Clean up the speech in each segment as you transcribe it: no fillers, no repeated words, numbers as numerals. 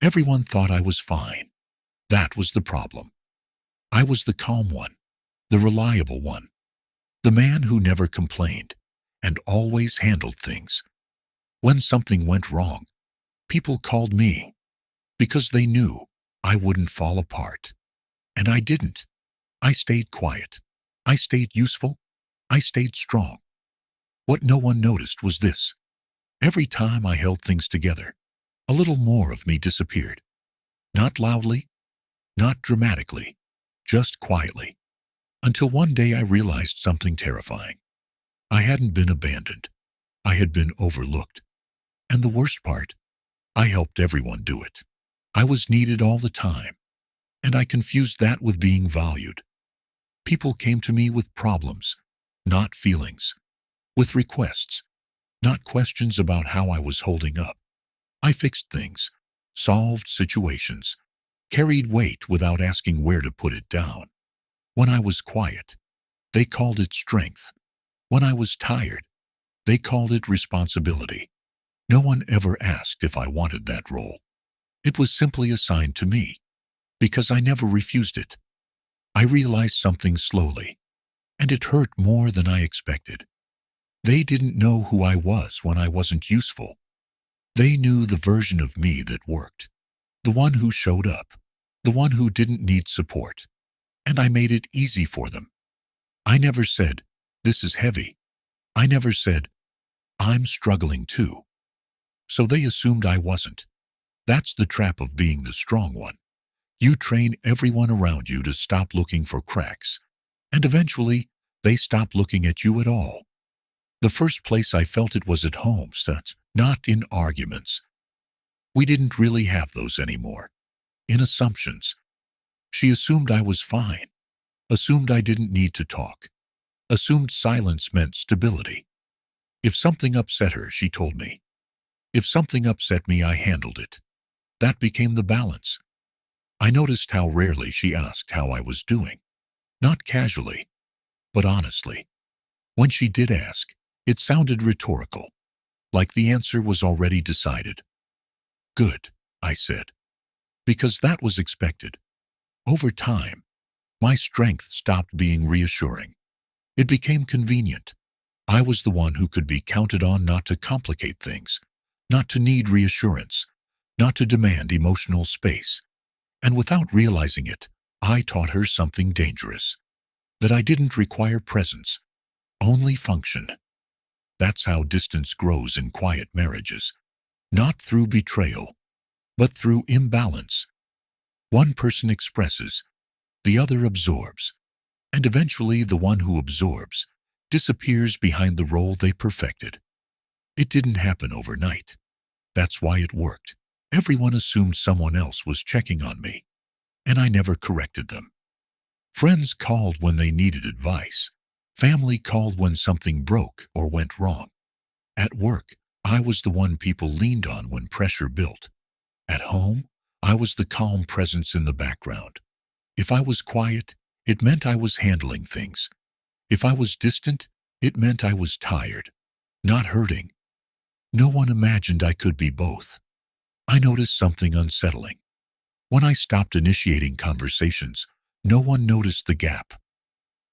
Everyone thought I was fine. That was the problem. I was the calm one, the reliable one, the man who never complained and always handled things. When something went wrong, people called me because they knew I wouldn't fall apart. And I didn't. I stayed quiet. I stayed useful. I stayed strong. What no one noticed was this. Every time I held things together, a little more of me disappeared. Not loudly, not dramatically, just quietly. Until one day I realized something terrifying. I hadn't been abandoned. I had been overlooked. And the worst part, I helped everyone do it. I was needed all the time, and I confused that with being valued. People came to me with problems, not feelings, with requests, not questions about how I was holding up. I fixed things, solved situations, carried weight without asking where to put it down. When I was quiet, they called it strength. When I was tired, they called it responsibility. No one ever asked if I wanted that role. It was simply assigned to me, because I never refused it. I realized something slowly, and it hurt more than I expected. They didn't know who I was when I wasn't useful. They knew the version of me that worked, the one who showed up, the one who didn't need support. And I made it easy for them. I never said, "This is heavy." I never said, "I'm struggling too." So they assumed I wasn't. That's the trap of being the strong one. You train everyone around you to stop looking for cracks, and eventually they stop looking at you at all. The first place I felt it was at home, not in arguments. We didn't really have those anymore. In assumptions. She assumed I was fine, assumed I didn't need to talk, assumed silence meant stability. If something upset her, she told me. If something upset me, I handled it. That became the balance. I noticed how rarely she asked how I was doing. Not casually, but honestly. When she did ask, it sounded rhetorical, like the answer was already decided. "Good," I said, because that was expected. Over time, my strength stopped being reassuring. It became convenient. I was the one who could be counted on not to complicate things, not to need reassurance, not to demand emotional space. And without realizing it, I taught her something dangerous. That I didn't require presence, only function. That's how distance grows in quiet marriages. Not through betrayal, but through imbalance. One person expresses, the other absorbs, and eventually the one who absorbs disappears behind the role they perfected. It didn't happen overnight. That's why it worked. Everyone assumed someone else was checking on me, and I never corrected them. Friends called when they needed advice. Family called when something broke or went wrong. At work, I was the one people leaned on when pressure built. At home, I was the calm presence in the background. If I was quiet, it meant I was handling things. If I was distant, it meant I was tired, not hurting. No one imagined I could be both. I noticed something unsettling. When I stopped initiating conversations, no one noticed the gap.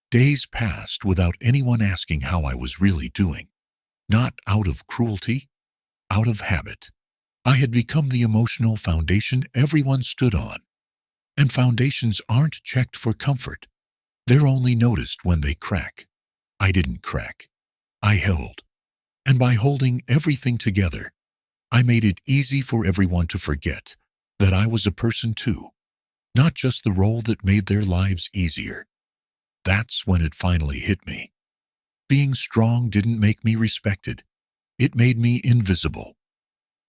Days passed without anyone asking how I was really doing. Not out of cruelty, out of habit. I had become the emotional foundation everyone stood on. And foundations aren't checked for comfort. They're only noticed when they crack. I didn't crack. I held. And by holding everything together, I made it easy for everyone to forget that I was a person too, not just the role that made their lives easier. That's when it finally hit me. Being strong didn't make me respected. It made me invisible.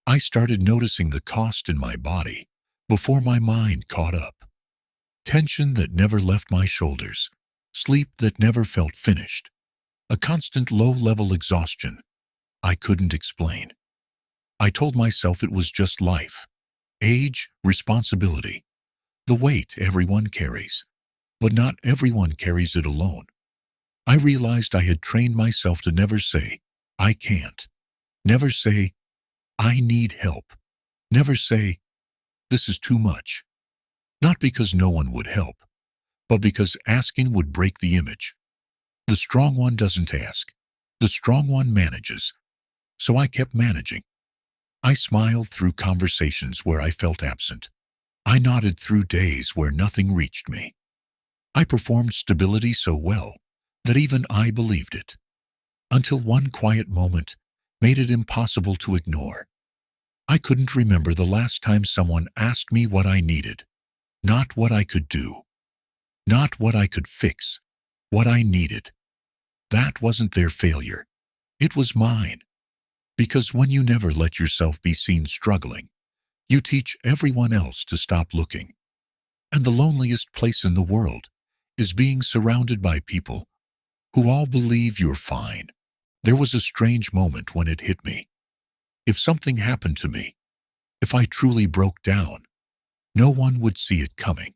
I started noticing the cost in my body before my mind caught up. Tension that never left my shoulders, sleep that never felt finished, a constant low-level exhaustion I couldn't explain. I told myself it was just life, age, responsibility, the weight everyone carries. But not everyone carries it alone. I realized I had trained myself to never say, "I can't." Never say, "I need help." Never say, This is too much. Not because no one would help, but because asking would break the image. The strong one doesn't ask. The strong one manages. So I kept managing. I smiled through conversations where I felt absent. I nodded through days where nothing reached me. I performed stability so well that even I believed it. Until one quiet moment made it impossible to ignore. I couldn't remember the last time someone asked me what I needed. Not what I could do. Not what I could fix. What I needed. That wasn't their failure. It was mine. Because when you never let yourself be seen struggling, you teach everyone else to stop looking. And the loneliest place in the world is being surrounded by people who all believe you're fine. There was a strange moment when it hit me. If something happened to me, if I truly broke down, no one would see it coming.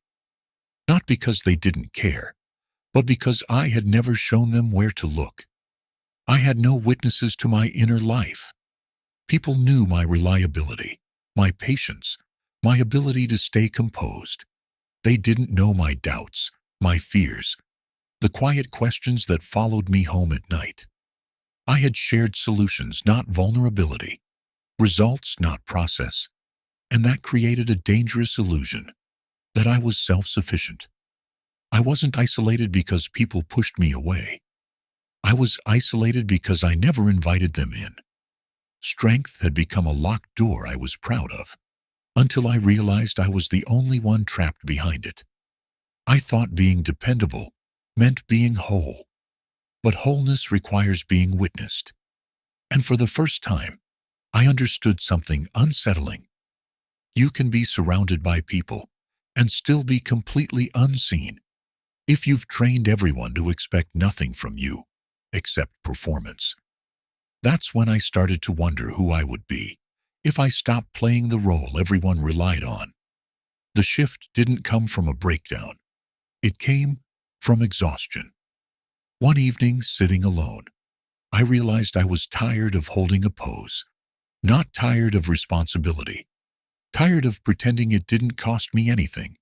Not because they didn't care, but because I had never shown them where to look. I had no witnesses to my inner life. People knew my reliability, my patience, my ability to stay composed. They didn't know my doubts, my fears, the quiet questions that followed me home at night. I had shared solutions, not vulnerability, results, not process, and that created a dangerous illusion that I was self-sufficient. I wasn't isolated because people pushed me away. I was isolated because I never invited them in. Strength had become a locked door I was proud of, until I realized I was the only one trapped behind it. I thought being dependable meant being whole, but wholeness requires being witnessed. And for the first time, I understood something unsettling. You can be surrounded by people and still be completely unseen if you've trained everyone to expect nothing from you except performance. That's when I started to wonder who I would be if I stopped playing the role everyone relied on. The shift didn't come from a breakdown. It came from exhaustion. One evening, sitting alone, I realized I was tired of holding a pose, not tired of responsibility, tired of pretending it didn't cost me anything.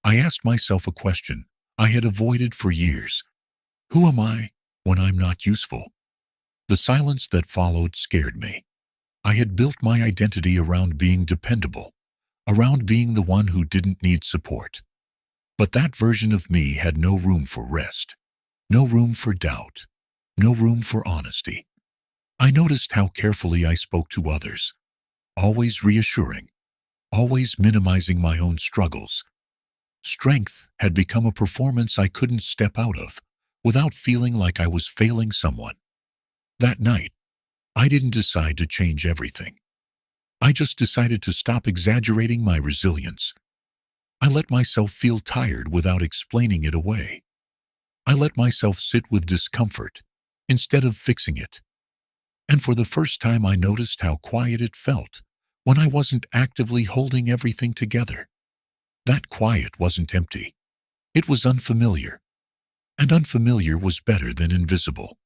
I asked myself a question I had avoided for years. Who am I when I'm not useful? The silence that followed scared me. I had built my identity around being dependable, around being the one who didn't need support. But that version of me had no room for rest, no room for doubt, no room for honesty. I noticed how carefully I spoke to others, always reassuring, always minimizing my own struggles. Strength had become a performance I couldn't step out of without feeling like I was failing someone. That night, I didn't decide to change everything. I just decided to stop exaggerating my resilience. I let myself feel tired without explaining it away. I let myself sit with discomfort instead of fixing it. And for the first time, I noticed how quiet it felt when I wasn't actively holding everything together. That quiet wasn't empty. It was unfamiliar. And unfamiliar was better than invisible.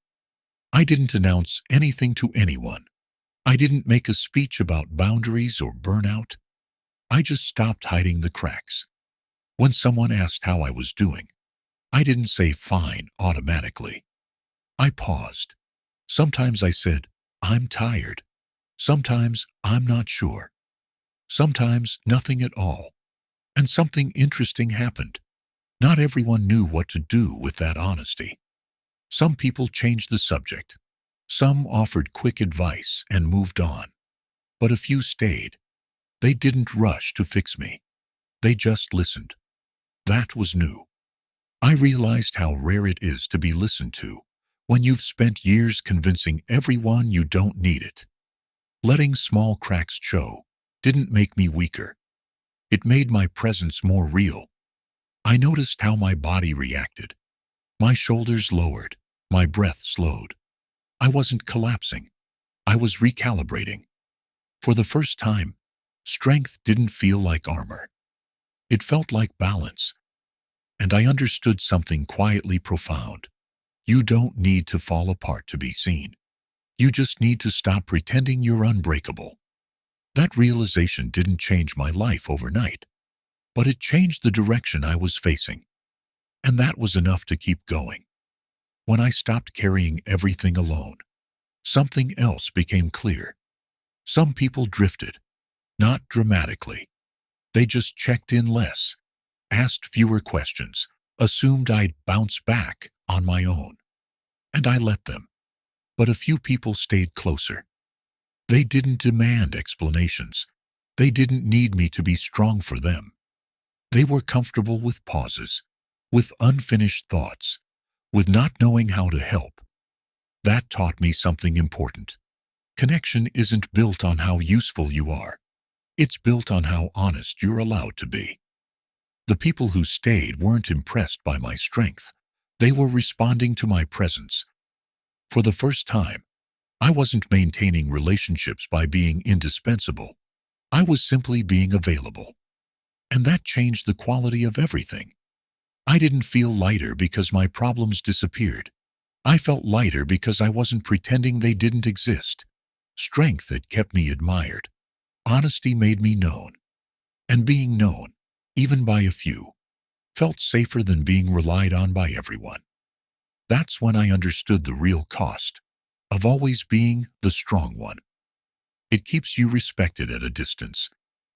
I didn't announce anything to anyone. I didn't make a speech about boundaries or burnout. I just stopped hiding the cracks. When someone asked how I was doing, I didn't say fine automatically. I paused. Sometimes I said, I'm tired. Sometimes I'm not sure. Sometimes nothing at all. And something interesting happened. Not everyone knew what to do with that honesty. Some people changed the subject. Some offered quick advice and moved on. But a few stayed. They didn't rush to fix me. They just listened. That was new. I realized how rare it is to be listened to when you've spent years convincing everyone you don't need it. Letting small cracks show didn't make me weaker. It made my presence more real. I noticed how my body reacted. My shoulders lowered. My breath slowed. I wasn't collapsing. I was recalibrating. For the first time, strength didn't feel like armor. It felt like balance. And I understood something quietly profound. You don't need to fall apart to be seen. You just need to stop pretending you're unbreakable. That realization didn't change my life overnight, but it changed the direction I was facing. And that was enough to keep going. When I stopped carrying everything alone, something else became clear. Some people drifted, not dramatically. They just checked in less, asked fewer questions, assumed I'd bounce back on my own. And I let them. But a few people stayed closer. They didn't demand explanations. They didn't need me to be strong for them. They were comfortable with pauses, with unfinished thoughts, with not knowing how to help. That taught me something important. Connection isn't built on how useful you are. It's built on how honest you're allowed to be. The people who stayed weren't impressed by my strength. They were responding to my presence. For the first time, I wasn't maintaining relationships by being indispensable. I was simply being available. And that changed the quality of everything. I didn't feel lighter because my problems disappeared. I felt lighter because I wasn't pretending they didn't exist. Strength had kept me admired. Honesty made me known. And being known, even by a few, felt safer than being relied on by everyone. That's when I understood the real cost of always being the strong one. It keeps you respected at a distance,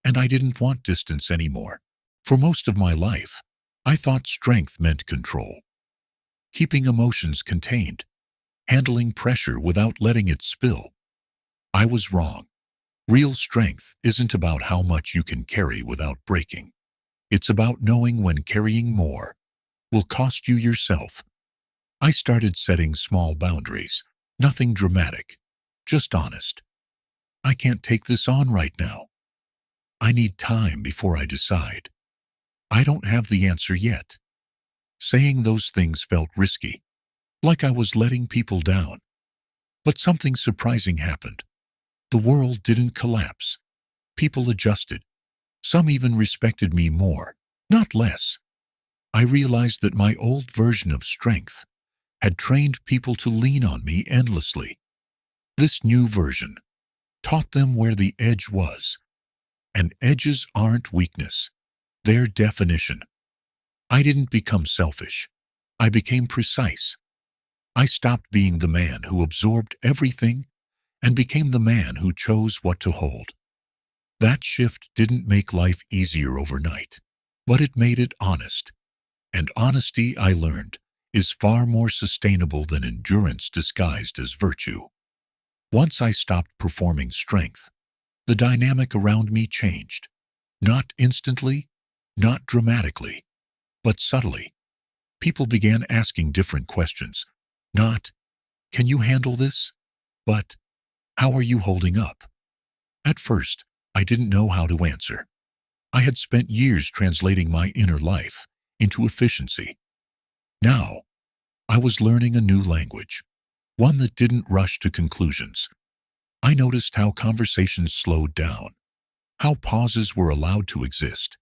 and I didn't want distance anymore. For most of my life, I thought strength meant control. Keeping emotions contained, handling pressure without letting it spill. I was wrong. Real strength isn't about how much you can carry without breaking. It's about knowing when carrying more will cost you yourself. I started setting small boundaries, nothing dramatic, just honest. I can't take this on right now. I need time before I decide. I don't have the answer yet. Saying those things felt risky, like I was letting people down. But something surprising happened. The world didn't collapse. People adjusted. Some even respected me more, not less. I realized that my old version of strength had trained people to lean on me endlessly. This new version taught them where the edge was. And edges aren't weakness. They're definition. I didn't become selfish. I became precise. I stopped being the man who absorbed everything and became the man who chose what to hold. That shift didn't make life easier overnight, but it made it honest. And honesty, I learned, is far more sustainable than endurance disguised as virtue. Once I stopped performing strength, the dynamic around me changed. Not instantly, not dramatically, but subtly. People began asking different questions. Not, "Can you handle this?" but, "How are you holding up?" At first, I didn't know how to answer. I had spent years translating my inner life into efficiency. Now, I was learning a new language, one that didn't rush to conclusions. I noticed how conversations slowed down, how pauses were allowed to exist,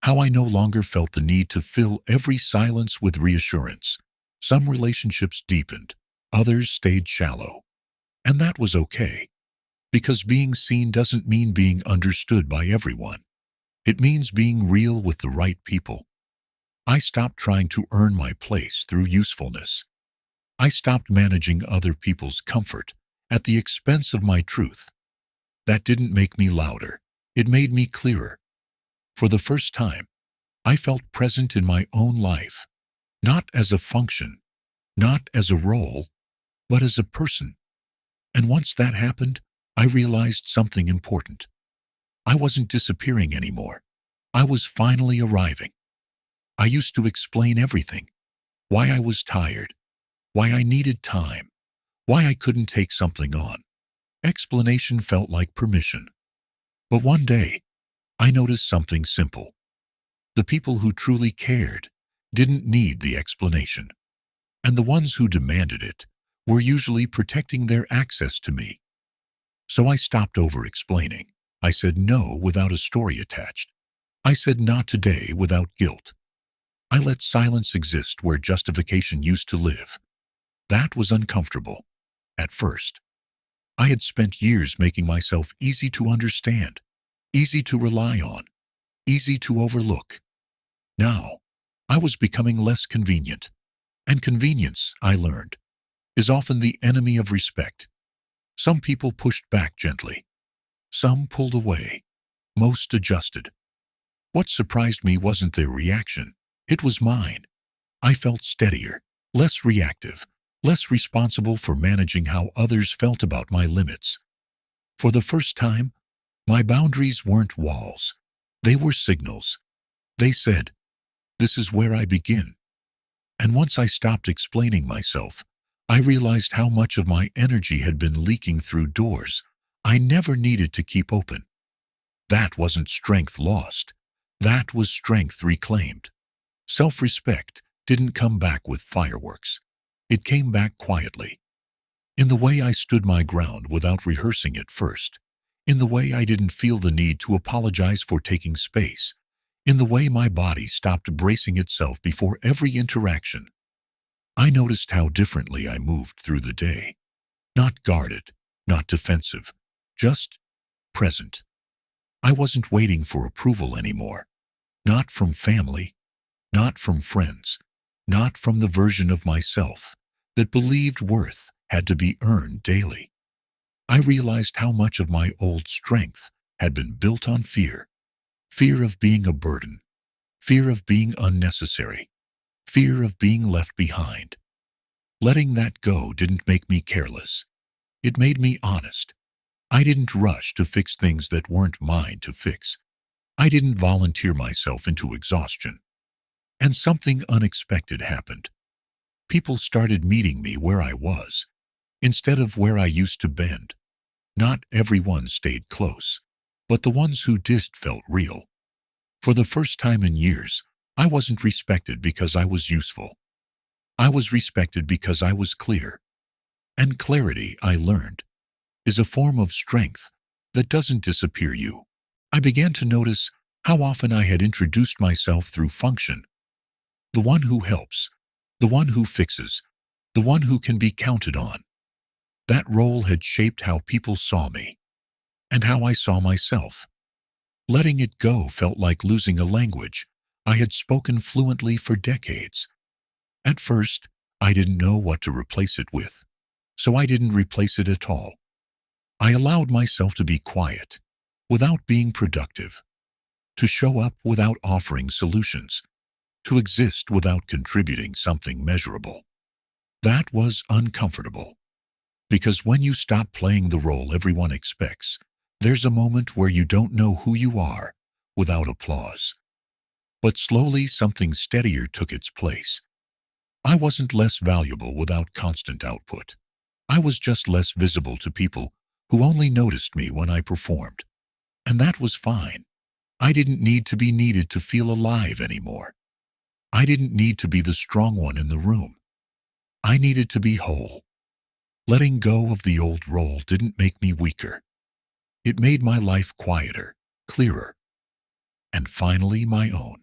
how I no longer felt the need to fill every silence with reassurance. Some relationships deepened, others stayed shallow. And that was okay, because being seen doesn't mean being understood by everyone. It means being real with the right people. I stopped trying to earn my place through usefulness. I stopped managing other people's comfort at the expense of my truth. That didn't make me louder. It made me clearer. For the first time, I felt present in my own life, not as a function, not as a role, but as a person. And once that happened, I realized something important. I wasn't disappearing anymore. I was finally arriving. I used to explain everything. Why I was tired, why I needed time, why I couldn't take something on. Explanation felt like permission. But one day, I noticed something simple. The people who truly cared didn't need the explanation. And the ones who demanded it were usually protecting their access to me. So I stopped over-explaining. I said no without a story attached. I said not today without guilt. I let silence exist where justification used to live. That was uncomfortable, at first. I had spent years making myself easy to understand, easy to rely on, easy to overlook. Now, I was becoming less convenient, and convenience, I learned, is often the enemy of respect. Some people pushed back gently. Some pulled away. Most adjusted. What surprised me wasn't their reaction. It was mine. I felt steadier, less reactive, less responsible for managing how others felt about my limits. For the first time, my boundaries weren't walls. They were signals. They said, "This is where I begin." And once I stopped explaining myself, I realized how much of my energy had been leaking through doors I never needed to keep open. That wasn't strength lost. That was strength reclaimed. Self-respect didn't come back with fireworks. It came back quietly. In the way I stood my ground without rehearsing it first. In the way I didn't feel the need to apologize for taking space. In the way my body stopped bracing itself before every interaction. I noticed how differently I moved through the day. Not guarded, not defensive, just present. I wasn't waiting for approval anymore. Not from family, not from friends, not from the version of myself that believed worth had to be earned daily. I realized how much of my old strength had been built on fear. Fear of being a burden, fear of being unnecessary, fear of being left behind. Letting that go didn't make me careless. It made me honest. I didn't rush to fix things that weren't mine to fix. I didn't volunteer myself into exhaustion. And something unexpected happened. People started meeting me where I was, instead of where I used to bend. Not everyone stayed close, but the ones who did felt real. For the first time in years, I wasn't respected because I was useful. I was respected because I was clear. And clarity, I learned, is a form of strength that doesn't disappear you. I began to notice how often I had introduced myself through function. The one who helps, the one who fixes, the one who can be counted on. That role had shaped how people saw me, and how I saw myself. Letting it go felt like losing a language I had spoken fluently for decades. At first, I didn't know what to replace it with, so I didn't replace it at all. I allowed myself to be quiet, without being productive, to show up without offering solutions, to exist without contributing something measurable. That was uncomfortable. Because when you stop playing the role everyone expects, there's a moment where you don't know who you are without applause. But slowly something steadier took its place. I wasn't less valuable without constant output. I was just less visible to people who only noticed me when I performed. And that was fine. I didn't need to be needed to feel alive anymore. I didn't need to be the strong one in the room. I needed to be whole. Letting go of the old role didn't make me weaker. It made my life quieter, clearer, and finally my own.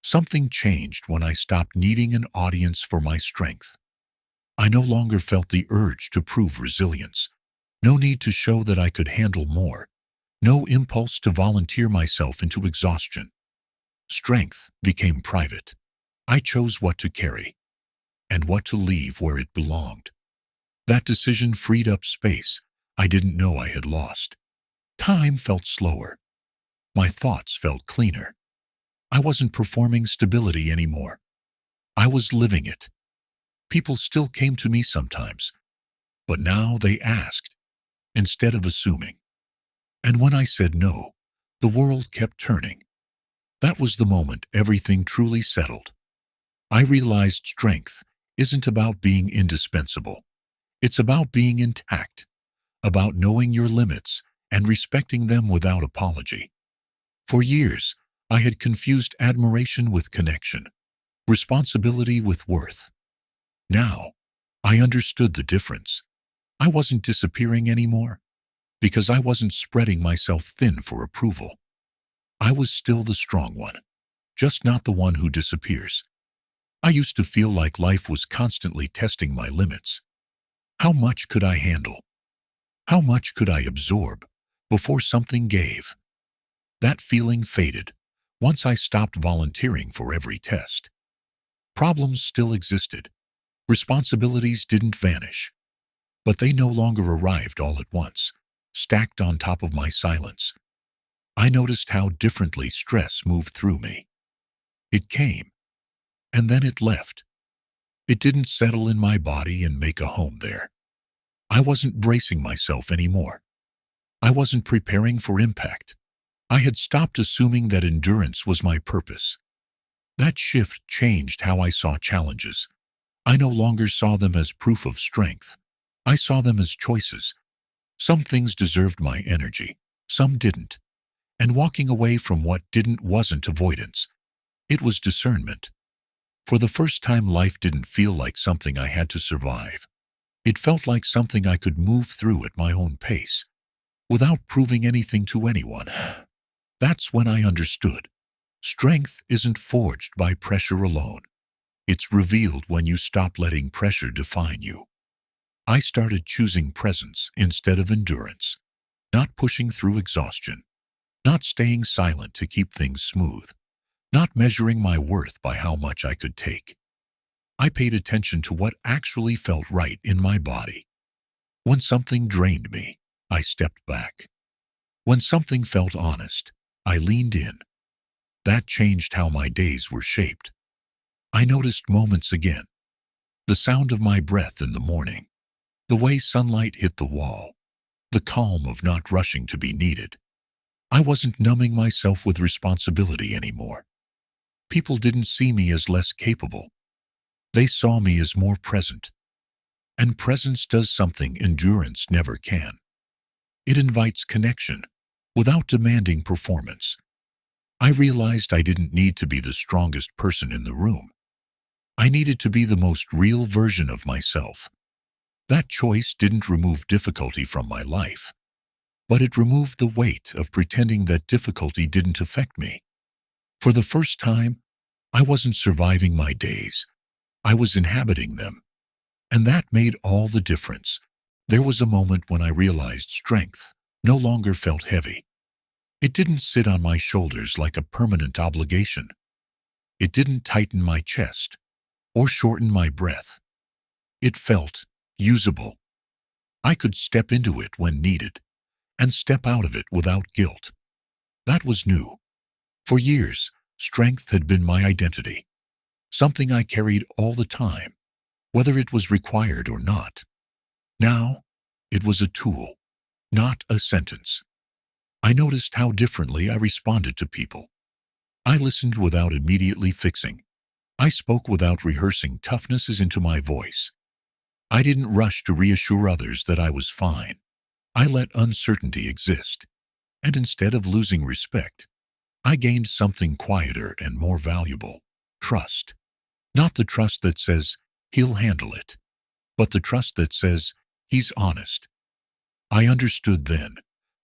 Something changed when I stopped needing an audience for my strength. I no longer felt the urge to prove resilience. No need to show that I could handle more. No impulse to volunteer myself into exhaustion. Strength became private. I chose what to carry, and what to leave where it belonged. That decision freed up space I didn't know I had lost. Time felt slower. My thoughts felt cleaner. I wasn't performing stability anymore. I was living it. People still came to me sometimes, but now they asked, instead of assuming. And when I said no, the world kept turning. That was the moment everything truly settled. I realized strength isn't about being indispensable. It's about being intact, about knowing your limits and respecting them without apology. For years, I had confused admiration with connection, responsibility with worth. Now, I understood the difference. I wasn't disappearing anymore, because I wasn't spreading myself thin for approval. I was still the strong one, just not the one who disappears. I used to feel like life was constantly testing my limits. How much could I handle? How much could I absorb before something gave? That feeling faded once I stopped volunteering for every test. Problems still existed. Responsibilities didn't vanish, but they no longer arrived all at once, stacked on top of my silence. I noticed how differently stress moved through me. It came, and then it left. It didn't settle in my body and make a home there. I wasn't bracing myself anymore. I wasn't preparing for impact. I had stopped assuming that endurance was my purpose. That shift changed how I saw challenges. I no longer saw them as proof of strength. I saw them as choices. Some things deserved my energy, some didn't. And walking away from what didn't wasn't avoidance. It was discernment. For the first time, life didn't feel like something I had to survive. It felt like something I could move through at my own pace, without proving anything to anyone. That's when I understood. Strength isn't forged by pressure alone. It's revealed when you stop letting pressure define you. I started choosing presence instead of endurance, not pushing through exhaustion, not staying silent to keep things smooth, not measuring my worth by how much I could take. I paid attention to what actually felt right in my body. When something drained me, I stepped back. When something felt honest, I leaned in. That changed how my days were shaped. I noticed moments again. The sound of my breath in the morning, the way sunlight hit the wall, the calm of not rushing to be needed. I wasn't numbing myself with responsibility anymore. People didn't see me as less capable. They saw me as more present. And presence does something endurance never can. It invites connection without demanding performance. I realized I didn't need to be the strongest person in the room. I needed to be the most real version of myself. That choice didn't remove difficulty from my life, but it removed the weight of pretending that difficulty didn't affect me. For the first time, I wasn't surviving my days. I was inhabiting them. And that made all the difference. There was a moment when I realized strength no longer felt heavy. It didn't sit on my shoulders like a permanent obligation. It didn't tighten my chest or shorten my breath. It felt usable. I could step into it when needed and step out of it without guilt. That was new. For years, strength had been my identity, something I carried all the time, whether it was required or not. Now, it was a tool, not a sentence. I noticed how differently I responded to people. I listened without immediately fixing. I spoke without rehearsing toughnesses into my voice. I didn't rush to reassure others that I was fine. I let uncertainty exist. And instead of losing respect, I gained something quieter and more valuable: trust. Not the trust that says, he'll handle it, but the trust that says, he's honest. I understood then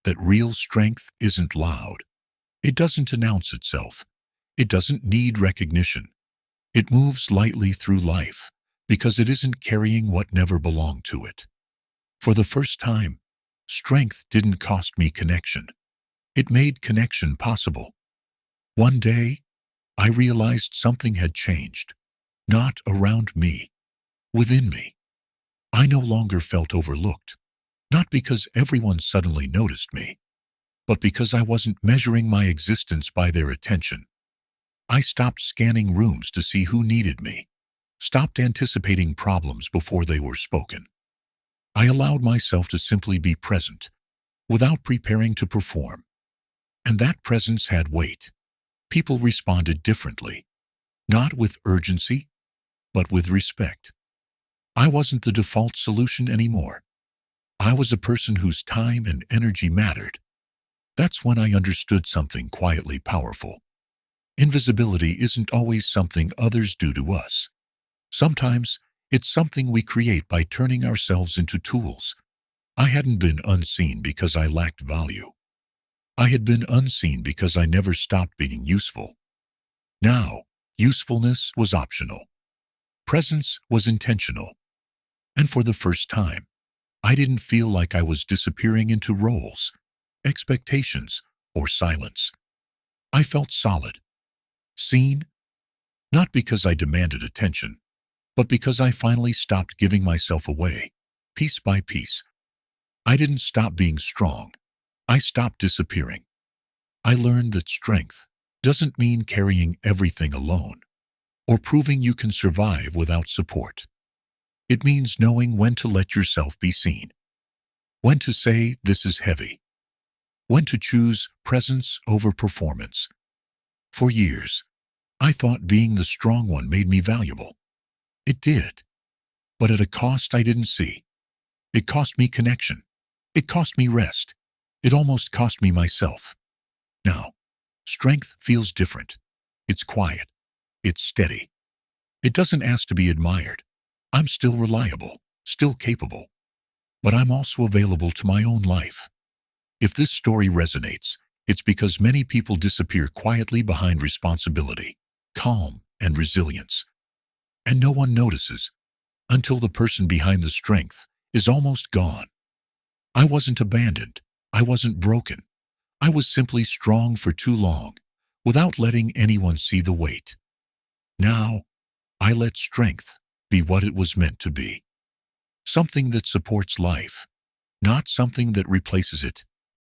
that real strength isn't loud. It doesn't announce itself. It doesn't need recognition. It moves lightly through life because it isn't carrying what never belonged to it. For the first time, strength didn't cost me connection. It made connection possible. One day, I realized something had changed, not around me, within me. I no longer felt overlooked, not because everyone suddenly noticed me, but because I wasn't measuring my existence by their attention. I stopped scanning rooms to see who needed me, stopped anticipating problems before they were spoken. I allowed myself to simply be present, without preparing to perform. And that presence had weight. People responded differently, not with urgency, but with respect. I wasn't the default solution anymore. I was a person whose time and energy mattered. That's when I understood something quietly powerful. Invisibility isn't always something others do to us. Sometimes it's something we create by turning ourselves into tools. I hadn't been unseen because I lacked value. I had been unseen because I never stopped being useful. Now, usefulness was optional. Presence was intentional. And for the first time, I didn't feel like I was disappearing into roles, expectations, or silence. I felt solid, seen, not because I demanded attention, but because I finally stopped giving myself away, piece by piece. I didn't stop being strong. I stopped disappearing. I learned that strength doesn't mean carrying everything alone or proving you can survive without support. It means knowing when to let yourself be seen, when to say this is heavy, when to choose presence over performance. For years, I thought being the strong one made me valuable. It did, but at a cost I didn't see. It cost me connection. It cost me rest. It almost cost me myself. Now, strength feels different. It's quiet. It's steady. It doesn't ask to be admired. I'm still reliable, still capable, but I'm also available to my own life. If this story resonates, it's because many people disappear quietly behind responsibility, calm, and resilience. And no one notices until the person behind the strength is almost gone. I wasn't abandoned. I wasn't broken. I was simply strong for too long, without letting anyone see the weight. Now, I let strength be what it was meant to be. Something that supports life, not something that replaces it.